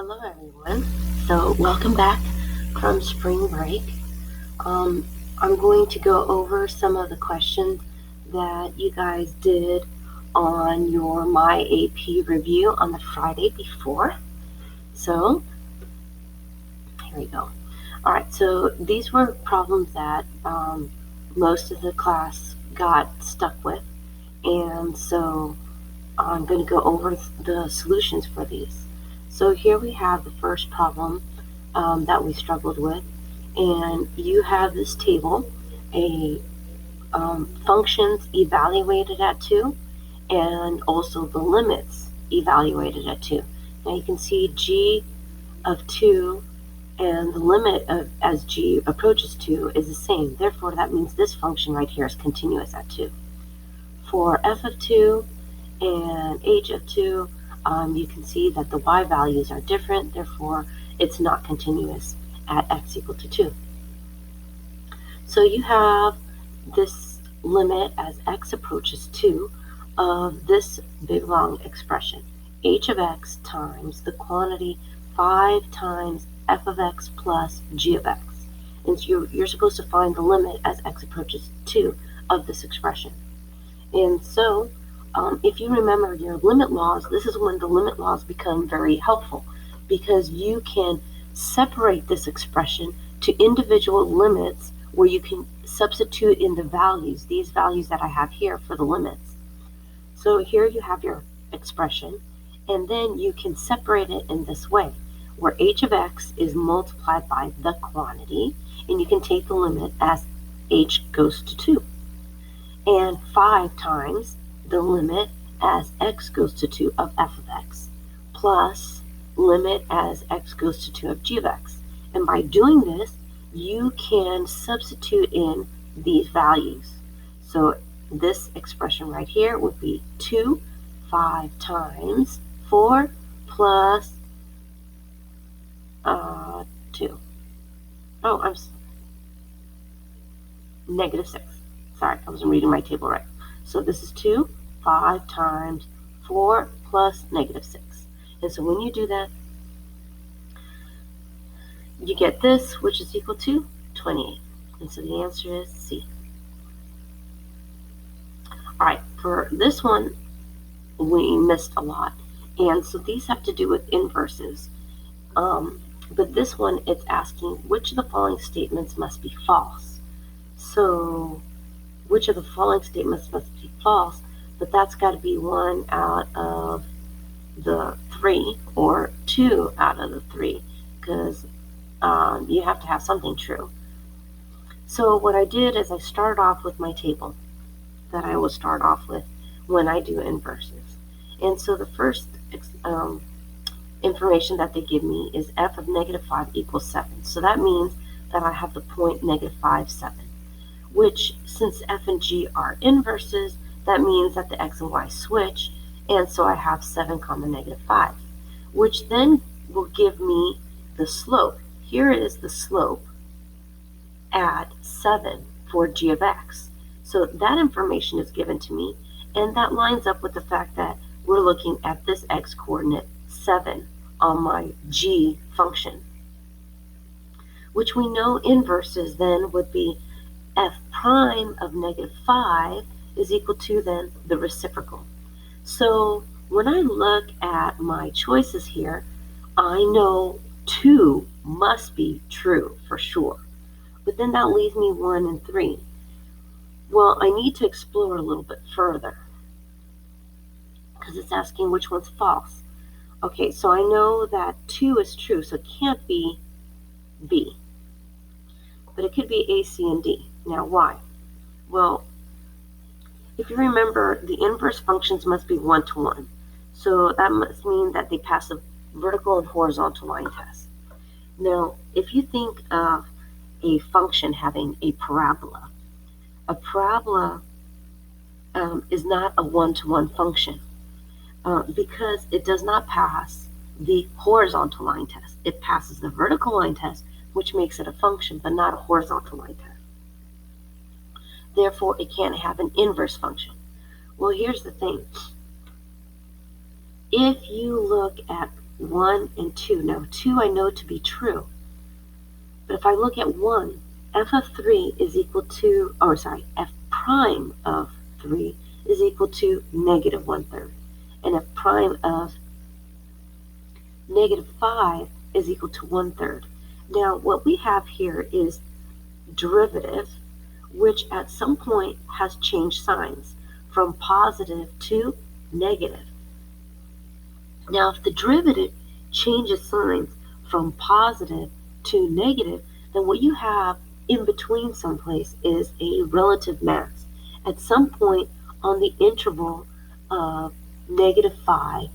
Hello, everyone. So, welcome back from spring break. I'm going to go over some of the questions that you guys did on your My AP review on the Friday before. So, here we go. All right, so these were problems that most of the class got stuck with, and so I'm going to go over the solutions for these. So here we have the first problem that we struggled with, and you have this table, a functions evaluated at 2, and also the limits evaluated at 2. Now you can see g of 2 and the limit of as g approaches 2 is the same. Therefore, that means this function right here is continuous at 2. For f of 2 and h of 2, you can see that the y values are different. Therefore, it's not continuous at x equal to 2. So you have this limit as x approaches 2 of this big long expression, h of x times the quantity 5 times f of x plus g of x. And so you're supposed to find the limit as x approaches 2 of this expression. And so if you remember your limit laws, this is when the limit laws become very helpful, because you can separate this expression to individual limits where you can substitute in the values, these values that I have here for the limits. So here you have your expression, and then you can separate it in this way, where h of x is multiplied by the quantity, and you can take the limit as h goes to 2, and 5 times the limit as x goes to 2 of f of x, plus limit as x goes to 2 of g of x. And by doing this, you can substitute in these values. So this expression right here would be 2, 5 times 4 plus 2. Oh, I'm negative 6. Sorry, I wasn't reading my table right. So this is 2, 5 times 4 plus negative 6. And so when you do that, you get this, which is equal to 28. And so the answer is C. All right, for this one, we missed a lot. And so these have to do with inverses. But this one, it's asking which of the following statements must be false. So which of the following statements must be false, but that's got to be 1 out of the 3 or 2 out of the 3, because you have to have something true. So what I did is I started off with my table that I will start off with when I do inverses. And so the first information that they give me is f of negative 5 equals 7. So that means that I have the point negative 5, 7. Which, since f and g are inverses, that means that the x and y switch, and so I have 7 comma negative 5, which then will give me the slope. Here is the slope at 7 for g of x. So that information is given to me, and that lines up with the fact that we're looking at this x coordinate 7 on my g function, which we know inverses then would be f prime of negative 5 is equal to then the reciprocal. So when I look at my choices here, I know 2 must be true for sure. But then that leaves me 1 and 3. Well, I need to explore a little bit further, because it's asking which one's false. Okay, so I know that 2 is true, so it can't be B. But it could be A, C, and D. Now, why? Well, if you remember, the inverse functions must be 1-to-1. So that must mean that they pass the vertical and horizontal line test. Now, if you think of a function having a parabola is not a 1-to-1 function because it does not pass the horizontal line test. It passes the vertical line test, which makes it a function, but not a horizontal line test. Therefore, it can't have an inverse function. Well, here's the thing. If you look at 1 and 2. Now 2 I know to be true. But if I look at 1, f of 3 is equal to, f prime of 3 is equal to negative 1/3. And f prime of negative 5 is equal to 1/3. Now what we have here is derivative, which at some point has changed signs from positive to negative. Now if the derivative changes signs from positive to negative, then what you have in between someplace is a relative max. At some point on the interval of negative 5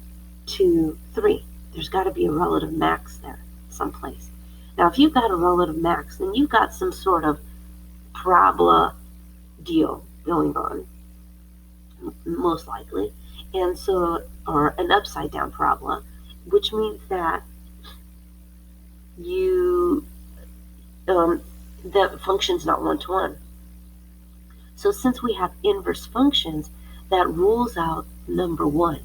to 3, there's got to be a relative max there someplace. Now if you've got a relative max, then you've got some sort of parabola deal going on, most likely, and so, or an upside down parabola, which means that that function's not one-to-one. So since we have inverse functions, that rules out number 1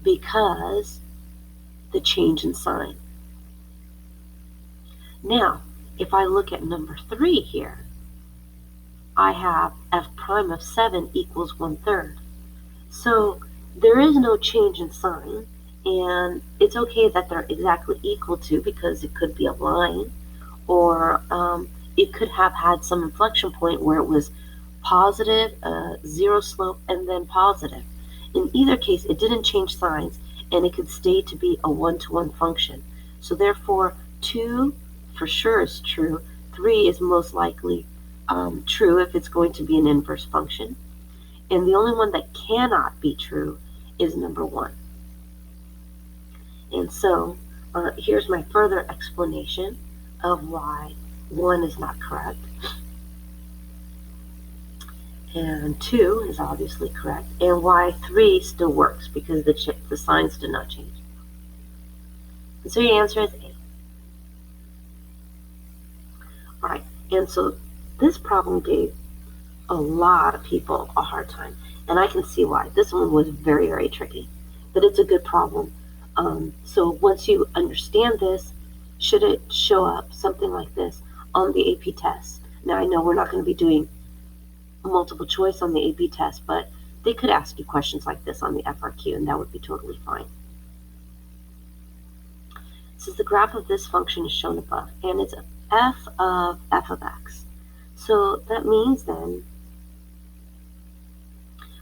because the change in sign. Now, if I look at number 3 here, I have f prime of 7 equals 1/3. So there is no change in sign, and it's okay that they're exactly equal to, because it could be a line, or it could have had some inflection point where it was positive, zero slope, and then positive. In either case, it didn't change signs, and it could stay to be a one-to-one function. So therefore, 2 for sure is true. 3 is most likely true if it's going to be an inverse function. And the only one that cannot be true is number 1. And so here's my further explanation of why 1 is not correct. And 2 is obviously correct. And why 3 still works, because the signs did not change. And so your answer is A. All right, and so this problem gave a lot of people a hard time, and I can see why. This one was very, very tricky, but it's a good problem. So once you understand this, should it show up something like this on the AP test? Now I know we're not going to be doing multiple choice on the AP test, but they could ask you questions like this on the FRQ, and that would be totally fine. Since the graph of this function is shown above, and it's f of x. So that means then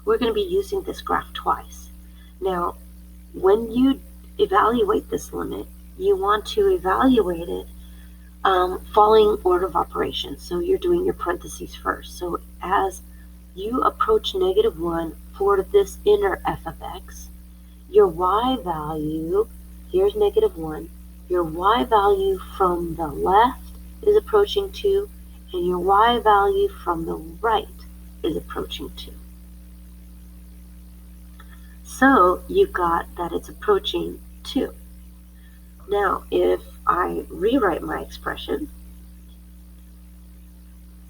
we're going to be using this graph twice. Now, when you evaluate this limit, you want to evaluate it following order of operations. So you're doing your parentheses first. So as you approach -1 for this inner f of x, your y value, here's -1, your y value from the left is approaching 2, and your y value from the right is approaching 2. So you've got that it's approaching 2. Now, if I rewrite my expression,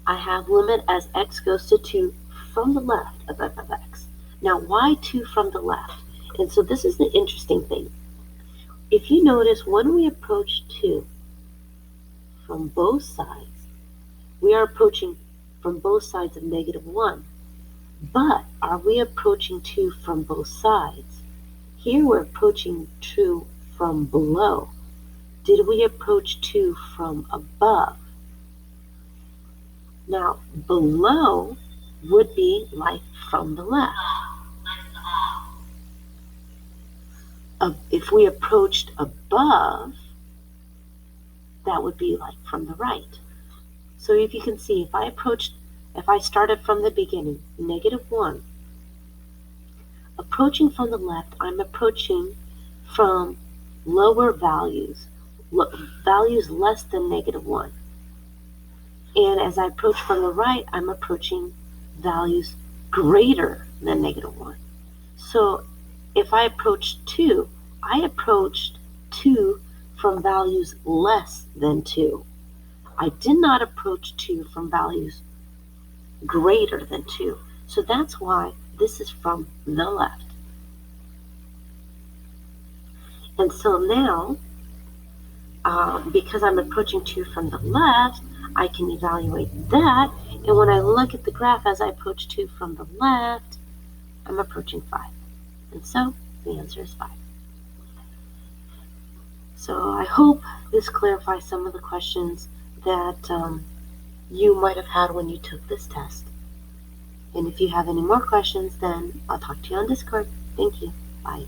I have limit as x goes to 2 from the left of f of x. Now, why 2 from the left? And so this is the interesting thing. If you notice, when we approach 2 from both sides, we are approaching from both sides of -1. But are we approaching 2 from both sides? Here we're approaching 2 from below. Did we approach 2 from above? Now, below would be like from the left. If we approached above, that would be like from the right. So if you can see, if I started from the beginning, -1, approaching from the left, I'm approaching from lower values, values less than -1. And as I approach from the right, I'm approaching values greater than -1. So if I approached 2, I approached 2 from values less than 2. I did not approach 2 from values greater than 2. So that's why this is from the left. And so now, because I'm approaching 2 from the left, I can evaluate that. And when I look at the graph as I approach 2 from the left, I'm approaching 5. And so the answer is 5. So I hope this clarifies some of the questions that you might have had when you took this test. And if you have any more questions, then I'll talk to you on Discord. Thank you. Bye.